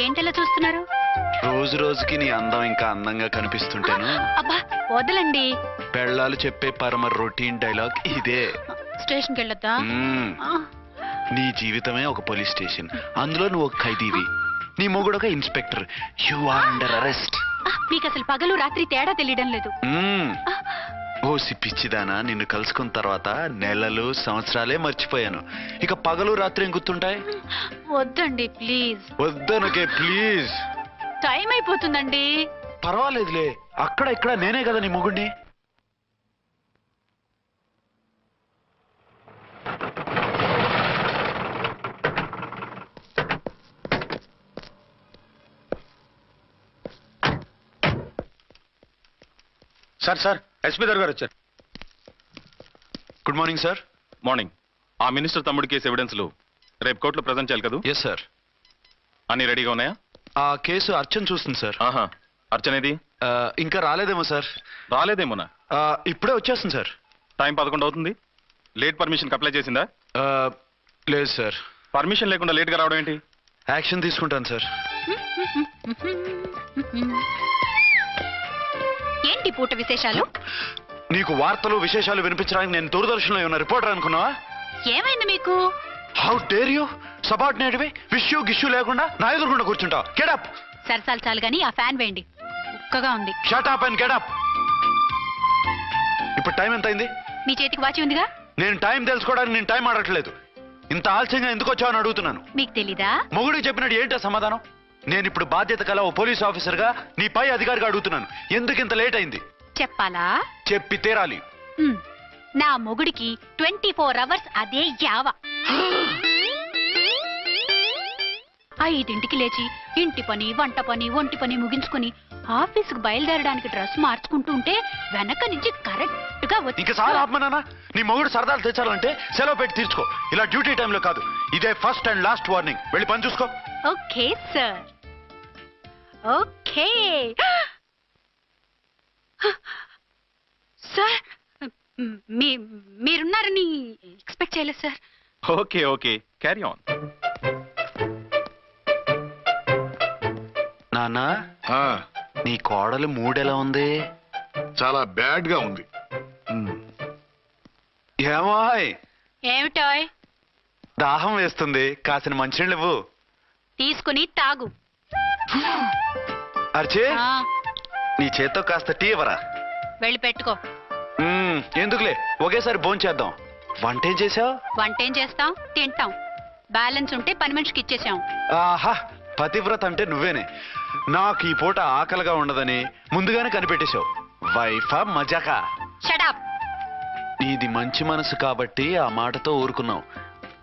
ఏంటలా చూస్తున్నారు? రోజు రోజుకి నీ అందం ఇంకా అందంగా కనిపిస్తుంటేను. అబ్బా వదలండి. పెళ్ళాలు చెప్పే పరమ రొటీన్ డైలాగ్ ఇదే. స్టేషన్కి వెళ్ళొద్దా? నీ జీవితమే ఒక పోలీస్ స్టేషన్, అందులో నువ్వు ఒక ఖైదీవి, నీ మొగుడు ఒక inspector. You are under arrest. మీకు అసలు పగలు రాత్రి తేడా తెలియడం లేదు. ఓ పిచ్చిదానా, నిన్ను కలుసుకున్న తర్వాత నెలలు సంవత్సరాలే మర్చిపోయాను. ఇక పగలు రాత్రి ఏం గుర్తుంటాయి? వద్దండి ప్లీజ్. వద్దనకే ప్లీజ్. టైం అయిపోతుందండి. పర్వాలేదులే, అక్కడ ఇక్కడ నేనే కదా నీ మొగుడిని. సార్ సార్ ఎస్పీ గారు వచ్చారు. Good morning sir. మార్నింగ్. ఆ మినిస్టర్ తమ్ముడి కేసు ఎవిడెన్స్లు రేపు కోర్టులో ప్రజెంట్ చేయాలి కదా? Yes sir. అన్ని రెడీగా ఉన్నాయా? ఆ కేసు అర్చన చూస్తుంది సార్. ఆహా, అర్చనేది? ఇంకా రాలేదేమో సార్. రాలేదేమోనా? ఇప్పుడే వచ్చేస్తుంది సార్. టైం 11 అవుతుంది. లేట్ పర్మిషన్ అప్లై చేసిందా? లేదు సార్. పర్మిషన్ లేకుండా లేట్గా రావడం ఏంటి? యాక్షన్ తీసుకుంటాను సార్. ఏంటి పూట విశేషాలు? నీకు వార్తలు విశేషాలు వినిపించడానికి నేను దూరదర్శన్లో ఉన్న రిపోర్టర్ అనుకున్నావా? ఏమైంది మీకు? How dare you? సబార్డినేట్వి విష్యూ గిష్యూ లేకుండా నా ఎదురుకుండా కూర్చుంటావు. Get up. సరసాలు చాలు గానీ ఆ ఫ్యాన్ వేయండి, ఉక్కగా ఉంది. Shut up and get up. ఇప్పుడు టైం ఎంత అయింది? మీ చేతికి వాచి ఉందిగా. నేను టైం తెలుసుకోవడానికి నేను టైం ఆడట్లేదు. ఇంత ఆలస్యంగా ఎందుకు వచ్చావని అడుగుతున్నాను. మీకు తెలీదా? మొగుడికి చెప్పినట్టు ఏంటో సమాధానం? నేను ఇప్పుడు బాధ్యత కల ఓ పోలీస్ ఆఫీసర్ గా నీ పై అధికారిగా అడుగుతున్నాను, ఎందుకు ఇంత లేట్ అయింది? చెప్పాలా? చెప్పి తీరాలి. నా మొగుడికి 24 hours అదే యావ. 5ంటికి లేచి ఇంటి పని, వంట పని, ఒంటి పని ముగించుకుని ఆఫీసుకు బయలుదేరడానికి డ్రెస్ మార్చుకుంటూ ఉంటే వెనక నుంచి కరెక్ట్ గా వచ్చి. ఇంకా చాలా ఆత్మనానా, నీ మొగుడు సరదాలు తెచ్చాలంటే సెలవు పెట్టి తీర్చుకో. ఇలా డ్యూటీ టైంలో కాదు. ఇదే ఫస్ట్ అండ్ లాస్ట్ వార్నింగ్. వెళ్ళి పని చూసుకో. Okay sir. Okay sir. మీరున్నారని ఎక్స్పెక్ట్ చేయలేదు sir. Okay okay, carry on. నానా, నీ కోడలు మూడెలా ఉంది? చాలా బ్యాడ్ గా ఉంది. ఏమాయ్? ఏమిటాయ్? దాహం వేస్తుంది, కాసిన మంచినీళ్ళు ఇవ్వు. తీసుకుని తాగు. అర్చే, నీ చేత్తో కాస్త టీ ఇవ్వరా. వెళ్ళి పెట్టుకో. ఎందుకులే, ఒకేసారి భోంచేద్దాం. వంటేం చేసావు? వంటేం చేస్తాం, తింటాం. బ్యాలెన్స్ ఉంటే పని మనిషికి ఇచ్చేసాం. ఆహా, పతివ్రత అంటే నువ్వేనే. నాకు ఈ పూట ఆకలిగా ఉండదని ముందుగానే కనిపెట్టేశావు. వైఫా మజాకా? Shut up. నీది మంచి మనసు కాబట్టి ఆ మాటతో ఊరుకున్నావు.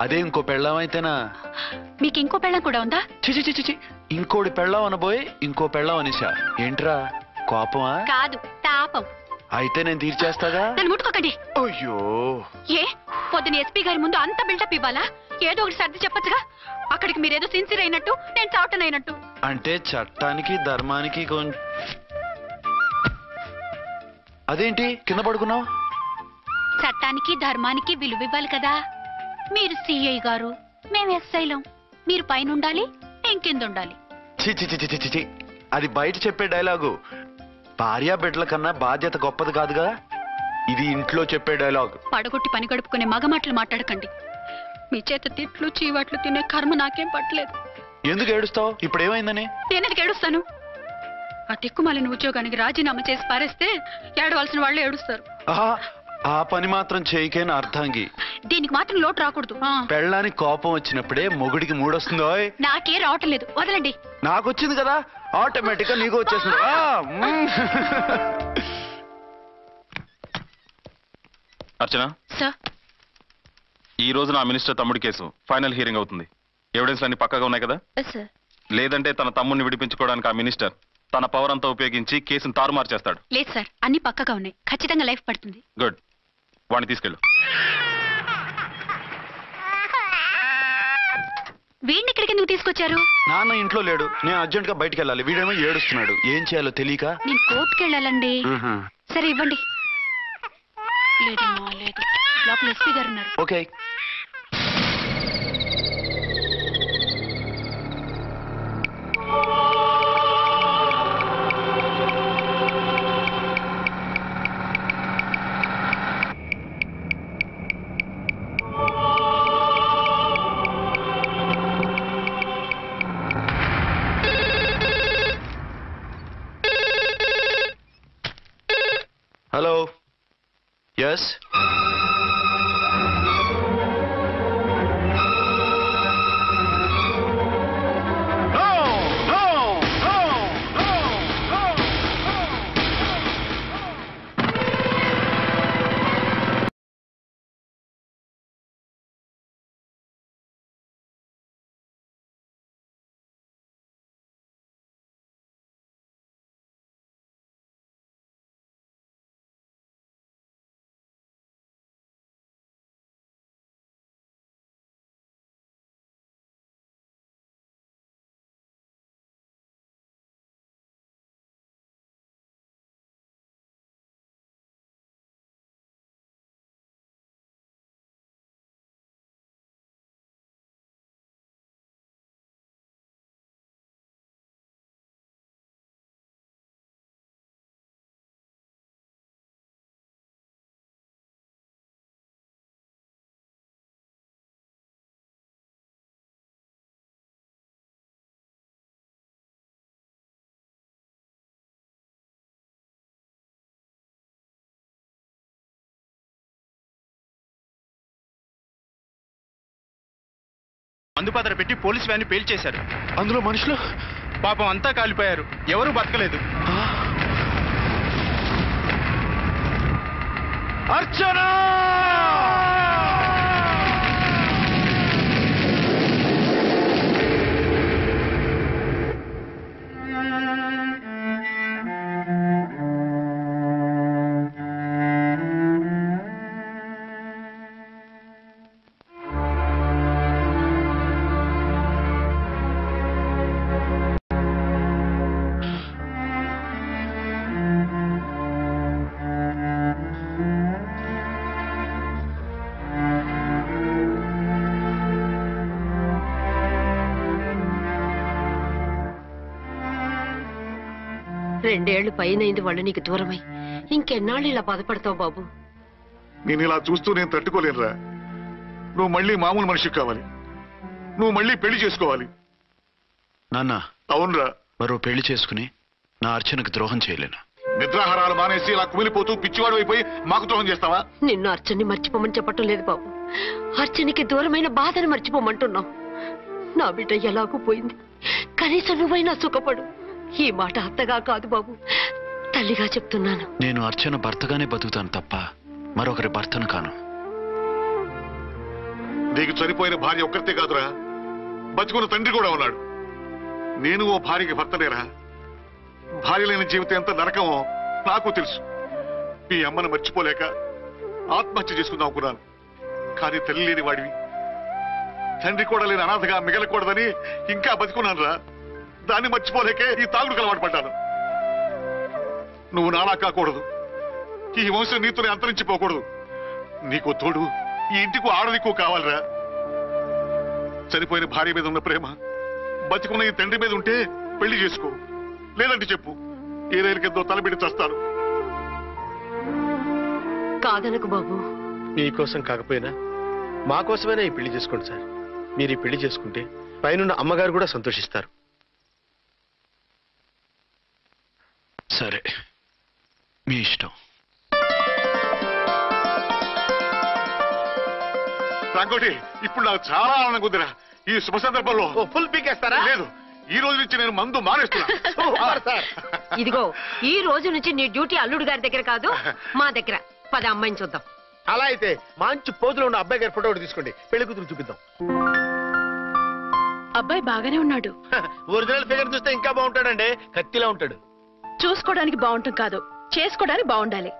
అదే ఇంకో పెళ్ళం అయితేనా? మీకు ఇంకో పెళ్ళం కూడా ఉందా? చిచి చిచి చి, ఇంకోటి పెళ్ళం అనబోయి ఇంకో పెళ్ళం అనేసా. ఏంట్రా, కోపమా? కాదు, తాపం. అయితే నేను తీర్చేస్తాగా. నన్ను ముట్టుకోకండి. అయ్యో, ఏ పొద్దున ఎస్పీ గారి ముందు అంత బిల్డప్ ఇవ్వాలా? ఏదో ఒకటి సర్ది చెప్పచ్చుగా. అక్కడికి మీరేదో సిన్సియర్ అయినట్టు, నేను చావటం అయినట్టు. అంటే చట్టానికి ధర్మానికి అదేంటి కింద పడుకున్నావు? చట్టానికి ధర్మానికి విలువ ఇవ్వాలి కదా. మీరు సిఐ గారు, మేము ఎస్ఐలం. మీరు పైన ఉండాలి, నేను కింద ఉండాలి. చిచి చిచి చిచి చి, అది బయట చెప్పే డైలాగు. భార్యా బిడ్డల కన్నా బాధ్యత గొప్పది కాదుగా. ఇది ఇంట్లో చెప్పే డైలాగ్. పడగొట్టి పని గడుపుకునే మగమాటలు మాట్లాడకండి. మీ చేత తిట్లు చీవాట్లు తినే కర్మ నాకేం పట్టలేదు. ఎందుకు ఏడుస్తావు? ఇప్పుడు ఏమైందని? నేనెందుకు ఏడుస్తాను? ఆ తిక్కుమాలిన ఉద్యోగానికి రాజీనామా చేసి పారేస్తే ఏడవలసిన వాళ్ళే ఏడుస్తారు. ఆ పని మాత్రం చేయకేన అర్థంగి. దీనికి మాత్రం లోటు రాకూడదు. పెళ్ళానికి కోపం వచ్చినప్పుడే మొగుడికి మూడొస్తుందో. నాకే రావటం లేదు, వదలండి. నాకు వచ్చింది కదా, ఆటోమేటిక్ గా నీకు వచ్చేసింది. అర్చన సార్, ఈ రోజు నా మినిస్టర్ తమ్ముడి కేసు ఫైనల్ హియరింగ్ అవుతుంది. ఎవిడెన్స్ అన్ని పక్కగా ఉన్నాయి కదా? సార్. లేదంటే తన తమ్ముడిని విడిపించుకోవడానికి ఆ మినిస్టర్ తన పవర్ అంతా ఉపయోగించి కేసును తారుమారు చేస్తాడు. లేదు సార్, అన్ని పక్కగా ఉన్నాయి. ఖచ్చితంగా లైఫ్ పడుతుంది. గుడ్, వాడిని తీసుకెళ్ళు. వీడిని ఇక్కడికి ఎందుకు తీసుకొచ్చారు? నాన్న ఇంట్లో లేడు, నేను అర్జెంట్ గా బయటికి వెళ్ళాలి. వీడేమో ఏడుస్తున్నాడు, ఏం చేయాలో తెలియక. నేను కోర్టుకి వెళ్ళాలండి. సరే ఇవ్వండి. లేదమ్మా, లేదు. లోపల ఎస్పీ గారు ఉన్నారు. ఓకే. ఎస్. మందుపాత్ర పెట్టి పోలీస్ వ్యాన్ పేల్చేశారు. అందులో మనుషులు పాపం అంతా కాలిపోయారు, ఎవరూ బతకలేదు. అర్చన! రెండేళ్లు పైనైంది వాళ్ళు నీకు దూరమై. ఇంకెన్నాళ్ళు ఇలా బాధపడతావు బాబు? నేను ఇలా చూస్తూ నేను తట్టుకోలేనురా. నువ్వు మళ్ళీ మామూలు మనిషి కావాలి, నువ్వు మళ్ళీ పెళ్లి చేసుకోవాలి. నాన్న, అవునరా. మరో పెళ్లి చేసుకుని నా అర్చనకు ద్రోహం చేయలేను. నిద్రాహారాలు మానేసి ఇలా కుమిలిపోతూ పిచ్చివాడు అయిపోయి మాకు ద్రోహం చేస్తావా? నిన్ను అర్చన్ని మర్చిపోమని చెప్పటం లేదు బాబు. అర్చనికి దూరమైన బాధను మర్చిపోమంటున్నావు. నా బిడ్డ ఎలాగూ పోయింది, కనీసం నువ్వైనా సుఖపడు. ఈ మాట అత్తగా కాదు బాబు, తల్లిగా చెప్తున్నాను. నేను అర్చన భర్తగానే బతుకుతాను తప్ప మరొకరి భర్తను కాను. నీకు చనిపోయిన భార్య ఒక్కరితే కాదురా, బతుకున్న తండ్రి కూడా ఉన్నాడు. నేను ఓ భార్యకి భర్తనేరా. భార్య లేని జీవితం ఎంత నరకమో నాకు తెలుసు. మీ అమ్మను మర్చిపోలేక ఆత్మహత్య చేసుకుందాం అనుకున్నాను. కానీ తల్లి లేని వాడివి, తండ్రి కూడా లేని అనాథగా మిగలకూడదని ఇంకా బతుకున్నాను రా. దాన్ని మర్చిపోలేకే ఈ తాగుడుకు అలవాటు పడ్డాను. నువ్వు నాలా కాకూడదు, ఈ వంశం నీతోనే అంతరించిపోకూడదు. నీకు తోడు ఈ ఇంటికి ఆడదికు కావాలిరా. చనిపోయిన భార్య మీద ఉన్న ప్రేమ బతికున్న ఈ తండ్రి మీద ఉంటే పెళ్లి చేసుకో, లేదంటే చెప్పు, ఏ రైలు కిందో తలబెట్టి చస్తాను. కాదనకు బాబు. మీకోసం కాకపోయినా మా కోసమైనా ఈ పెళ్లి చేసుకోండి సార్. మీరు ఈ పెళ్లి చేసుకుంటే పైనున్న అమ్మగారు కూడా సంతోషిస్తారు. సరే, మీ ఇష్టం. రంగోటి, ఇప్పుడు నాకు చాలా ఆనందంగా ఉందిరా. ఈ శుభ సందర్భంలో ఫుల్ పీకేస్తారా? లేదు, ఈ రోజు నుంచి నేను మందు మానేస్తున్నా. ఇదిగో, ఈ రోజు నుంచి నీ డ్యూటీ అల్లుడు గారి దగ్గర కాదు, మా దగ్గర. పద అమ్మాయిని చూద్దాం. అలా అయితే మంచి పోజులో ఉన్న అబ్బాయి గారి ఫోటో ఒకటి తీసుకోండి, పెళ్లి కూతురు చూపిద్దాం. అబ్బాయి బాగానే ఉన్నాడు. ఒరిజినల్ ఫిగర్ చూస్తే ఇంకా బాగుంటాడండి, కత్తిలా ఉంటాడు. చూసుకోవడానికి బాగుంటాం కాదు, చేసుకోవడానికి బాగుండాలి.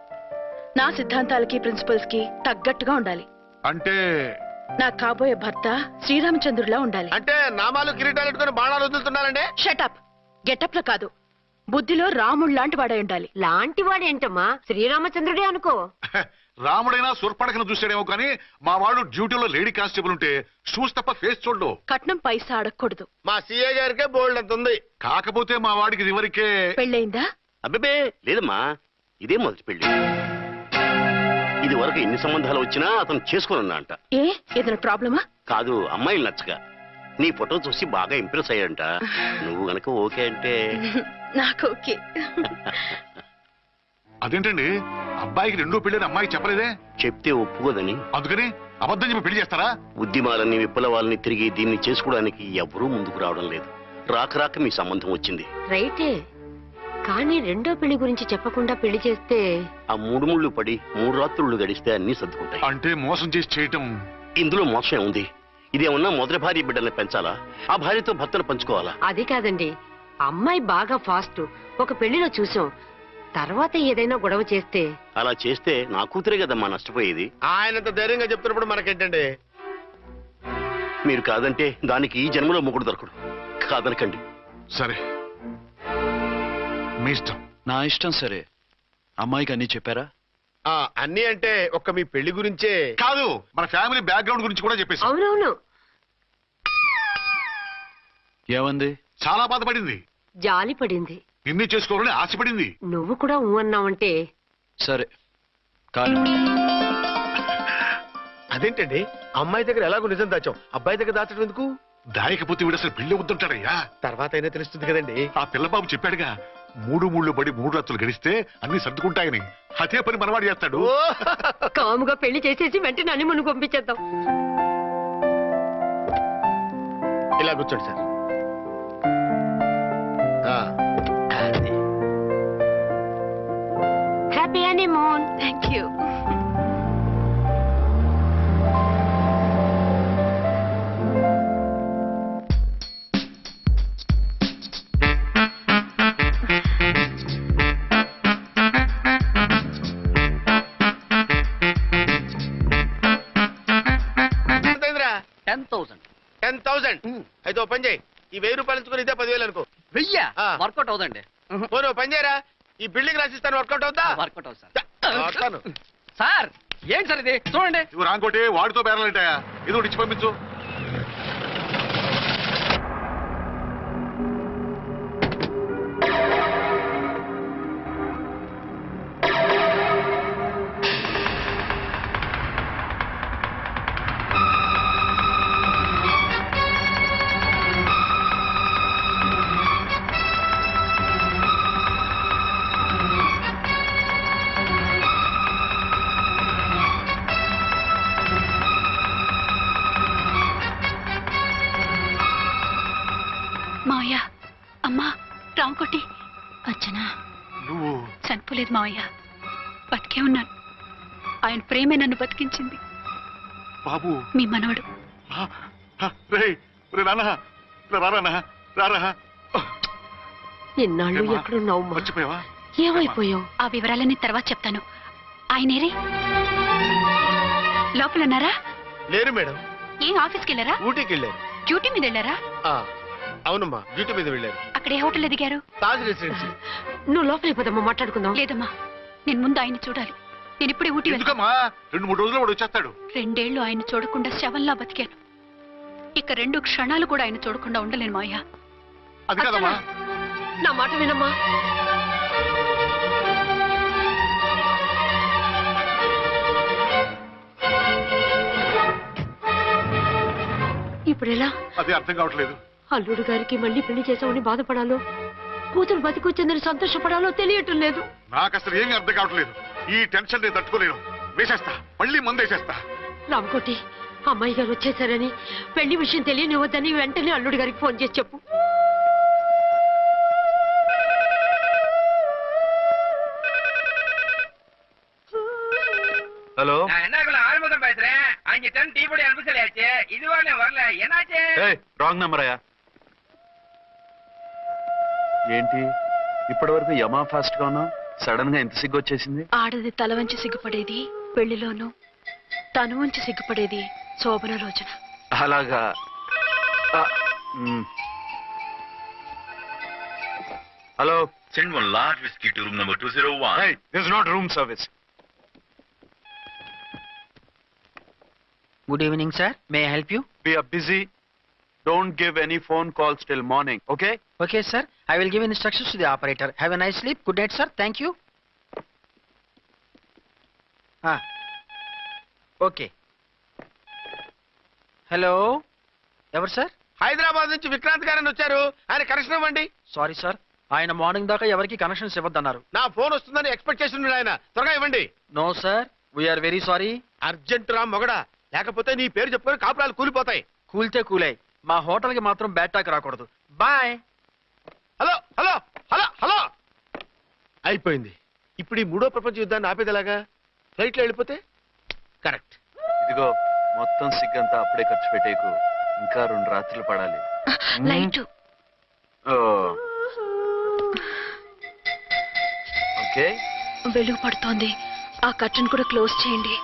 నా సిద్ధాంతాలకి ప్రిన్సిపల్స్ కి తగ్గట్టుగా ఉండాలి. అంటే నా కాబోయే భర్త శ్రీరామచంద్రులా ఉండాలి. అంటే నామాలు కిరీటాలు పెట్టుకుని బాణాలు వదులుతున్నారండి. షటప్. గెటప్ లో కాదు, బుద్ధిలో రాముడు లాంటి వాడై ఉండాలి. లాంటి వాడేంటమ్మా, శ్రీరామచంద్రుడే అనుకో. రాముడైనా సుర్పడకను చూసాడేమో కానీ మా వాడు డ్యూటీలో లేడీ కానిస్టేబుల్ ఉంటే షూస్ తప్ప ఫేస్ చూడడు. కట్నం పైసా అడగకూడదు. మా సీఏ గారికే బోల్డ్ అంత ఉంది. కాకపోతే మా వాడికి ఇదివరకే పెళ్ళయిందా? అబ్బే లేదమ్మా, ఇదే మొదటి పెళ్లి. ఇది వరకు ఎన్ని సంబంధాలు వచ్చినా అతను చేసుకున్నా అంట. ఏ ఏదైనా ప్రాబ్లమా? కాదు, అమ్మాయిలు నచ్చగా నీ ఫోటో చూసి బాగా ఇంప్రెస్ అయ్యాడంట. నువ్వు గనక ఓకే అంటే నాకు ఓకే. అదేంటండి అబ్బాయికి రెండో పెళ్ళని అమ్మాయికి చెప్పలేదే? చెప్తే ఒప్పుకోదని. అందుకని అబద్ధం చెప్పి పెళ్లి చేస్తారా? ఉద్యమాలని విప్లవాలని తిరిగి దీన్ని చేసుకోవడానికి ఎవరూ ముందుకు రావడం లేదు. రాక మీ సంబంధం వచ్చింది. రైటే, కానీ రెండో పెళ్లి గురించి చెప్పకుండా పెళ్లి చేస్తే ఆ 3 ముళ్ళు పడి 3 రాత్రులు గడిస్తే అన్ని సర్దుకుంటాయి. అంటే మోసం చేసి చేయటం. ఇందులో మోసం ఉంది. ఇదేమన్నా మొదటి భార్య బిడ్డల్ని పెంచాలా, ఆ భార్యతో భర్తను పంచుకోవాలా? అది కాదండి, అమ్మాయి బాగా ఫాస్ట్. ఒక పెళ్లిలో చూసాం, తర్వాత ఏదైనా గొడవ చేస్తే. అలా చేస్తే నా కూతురే కదమ్మా నష్టపోయేది. ఆయనంత ధైర్యంగా చెప్తున్నప్పుడు మనకేంటండి? మీరు కాదంటే దానికి ఈ జన్మలో మొగుడు దొరకడు. కాదనకండి. సరే, మీ ఇష్టం. నా ఇష్టం. సరే, అమ్మాయికి అన్ని చెప్పారా? అన్ని అంటే ఒక్క మీ పెళ్లి గురించే కాదు, మన ఫ్యామిలీ బ్యాక్గ్రౌండ్ గురించి కూడా చెప్పేసి. అవునవును. ఏమంది? చాలా బాధపడింది, జాలి పడింది, నిన్నే చేసుకోవాలని ఆశపడింది. నువ్వు కూడా ఊ అన్నావంటే. సరే కానీ అదేంటండి, అమ్మాయి దగ్గర ఎలాగో నిజం దాచాం, అబ్బాయి దగ్గర దాచడం ఎందుకు? దాయకపోతే వీడు అసలు పెళ్లి వద్దంటాడయ్యా. తర్వాత అయినా తెలుస్తుంది కదండి. ఆ పిల్లబాబు చెప్పాడుగా, 3 ముళ్ళు పడి 3 రాత్రులు గడిస్తే అన్ని సర్దుకుంటాయని. అదే పని మనవాడు చేస్తాడు. కాముగా పెళ్లి చేసేసి వెంటనే అన్ని మును పంపించేద్దాం. ఇలా కూర్చోండి sir. Happy honeymoon. Thank you. ఎంతైందిరా? 10,000. 10,000. అయితే ఓ పని చేయి, ఈ 1000 రూపాయలు ఎంచుకుని ఇదే 10,000 అనుకో. వెయ్యా? ఆ. వర్కౌట్ అవుదండి. పోనీ ఓ పని చేయరా, ఈ బిల్డింగ్ రాసిస్తాను, వర్కౌట్ అవుతా? వర్కౌట్ అవుతుంది సార్. వస్తాను. సార్ ఏంటి సార్ ఇది? చూడండి. ఇవి రాంకోటి వాడితో బేరాలంటాయా? ఏదో ఒకటి ఇచ్చి పంపించు. మావయ్య, అమ్మా, రాంకోటి. అచ్చనా? నువ్వు చనిపోలేదు మావయ్య, బతికే ఉన్నాను. ఆయన ప్రేమే నన్ను బతికించింది. బాబు, మీ మనవడు. రే నాన్న, రారా రారా. ఇన్నాళ్ళు ఎక్కడున్నావు? మర్చిపోయావా? ఏమైపోయావు? ఆ వివరాలన్నీ తర్వాత చెప్తాను. ఆయనేరే లోపల ఉన్నారా? లేరు మేడం. ఏం ఆఫీస్కి వెళ్ళారా? ఊటీకి వెళ్ళారు. డ్యూటీ మీద వెళ్ళారా? అవునమ్మా, డ్యూటీ మీద వెళ్ళారు. అక్కడ ఏ హోటల్ ఎదిగారు? తాజ్ రెసిడెన్సీ. నువ్వు లోపలికి పోదమ్మా, మాట్లాడుకుందాం. లేదమ్మా, నేను ముందు ఆయన్ని చూడాలి. నేను ఇప్పుడే ఊటీ వెళ్తాను. ఎందుకమ్మా? 2-3 రోజుల్లో వాడు వచ్చేస్తాడు. 2 ఏళ్లు ఆయన చూడకుండా శవంలా బతికాను. ఇక 2 క్షణాలు కూడా ఆయన చూడకుండా ఉండలేను మావయ్య. అది కాదమ్మా. నా మాట వినమ్మా. ఇప్పుడు ఎలా? అది అర్థం కావట్లేదు. అల్లుడు గారికి మళ్ళీ పెళ్లి చేసామని బాధపడాలో, కూతురు బతికొచ్చిందని సంతోషపడాలో తెలియటం లేదు. నాకు అసలు ఏమీ అర్థం కావట్లేదు. ఈ టెన్షన్ నేను తట్టుకోలేను. వేసేస్తా, మళ్ళీ మందేసేస్తా. రామకోటి, అమ్మాయి గారు వచ్చేసారని, పెళ్లి విషయం తెలియనివ్వద్దని వెంటనే అల్లుడు గారికి ఫోన్ చేసి చెప్పు. ஹலோ, என்ன ஆறுமுகம் பேசுறேன். 5 டன் டீ பொடி அனுப்ப சொல்லியாச்சு. இதுவரை வரல, என்னாச்சு? రాంగ్ నెంబర్ అయ్యా. ఏంటి ఇప్పటి వరకు యమా ఫాస్ట్ గా ఉన్నావు, సడన్ గా ఎంత సిగ్గు వచ్చేసింది? ఆడది తల వంచి సిగ్గుపడేది పెళ్లిలోనూ, తను వంచి సిగ్గుపడేది శోభన రోజున. అలాగా. Hello, Send one large whiskey to room number 201. hey, this is not room service. Good evening sir, may I help you? We are busy. Don't give any phone calls till morning, okay? Okay sir, I will give instructions to the operator. Have a nice sleep. Good night sir. Thank you. Okay. Hello, ఎవరు sir? Hyderabad నుంచి విక్రాంత్ గారని వచ్చారు, ఆయన connection ఇవ్వండి. Sorry sir, ఆయన morning దాకా ఎవరికి connections ఇవ్వద్దన్నారు. నా ఫోన్ వస్తుందని ఎక్స్పెక్ట్ చేసి ఉన్నాడు ఆయన. త్వరగా ఇవ్వండి. No sir, we are very sorry. Urgent రా మొగడా, లేకపోతే నీ పేరు చెప్పుకొని కాపురాలు కూలిపోతాయి. కూల్తే కూలే, మా హోటల్ కి మాత్రం బ్యాడ్ టాక్ రాకూడదు. Bye. Hello hello hello hello. అయిపోయింది. ఇప్పుడు ఈ 3వ ప్రపంచ యుద్ధాన్ని ఆపేదేలాగా? ఫ్లైట్లో వెళ్ళిపోతే కరెక్ట్. ఇదిగో మొత్తం సిగ్గంతా అప్పుడే ఖర్చు పెట్టేకు, ఇంకా 2 రాత్రులు పడాలి. లైట్ ఓకే, వెలుగు పడుతోంది. ఆ కర్టన్ కూడా క్లోజ్ చేయండి.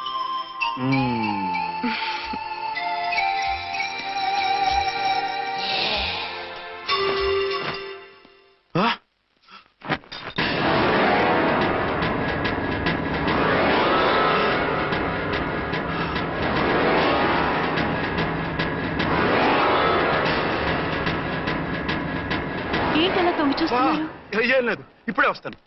ఏంటలా తొంగి చూస్తున్నారు? ఏం లేదు, ఇప్పుడే వస్తాను.